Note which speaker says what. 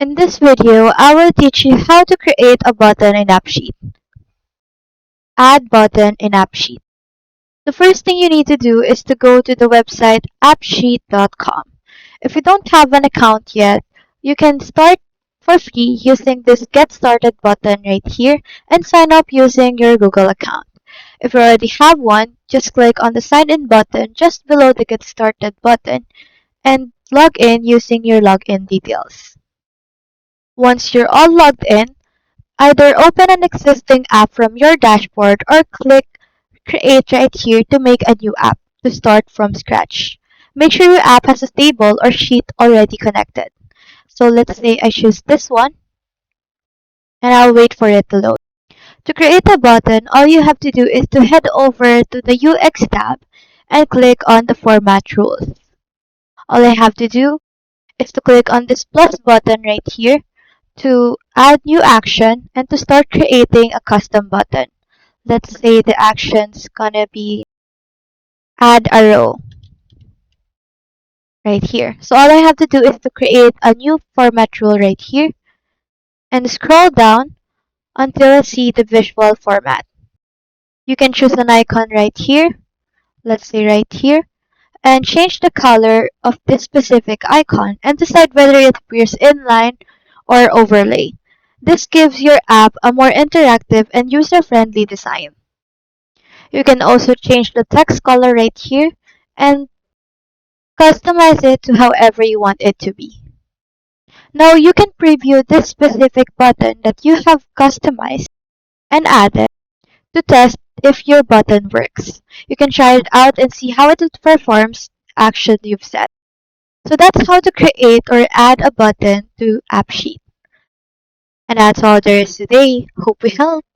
Speaker 1: In this video, I will teach you how to create a button in AppSheet. Add button in AppSheet. The first thing you need to do is to go to the website appsheet.com. If you don't have an account yet, you can start for free using this Get Started button right here and sign up using your Google account. If you already have one, just click on the Sign In button just below the Get Started button and log in using your login details. Once you're all logged in, either open an existing app from your dashboard or click Create right here to make a new app to start from scratch. Make sure your app has a table or sheet already connected. So let's say I choose this one and I'll wait for it to load. To create a button, all you have to do is to head over to the UX tab and click on the Format Rules. All I have to do is to click on this plus button right here to add new action and to start creating a custom button. Let's say the action's gonna be add a row right here. So all I have to do is to create a new format rule right here and scroll down until I see the visual format. You can choose an icon right here, let's say right here, and change the color of this specific icon and decide whether it appears inline or overlay. This gives your app a more interactive and user-friendly design. You can also change the text color right here and customize it to however you want it to be. Now you can preview this specific button that you have customized and added to test if your button works. You can try it out and see how it performs the action you've set. So that's how to create or add a button to AppSheet. And that's all there is today. Hope we helped.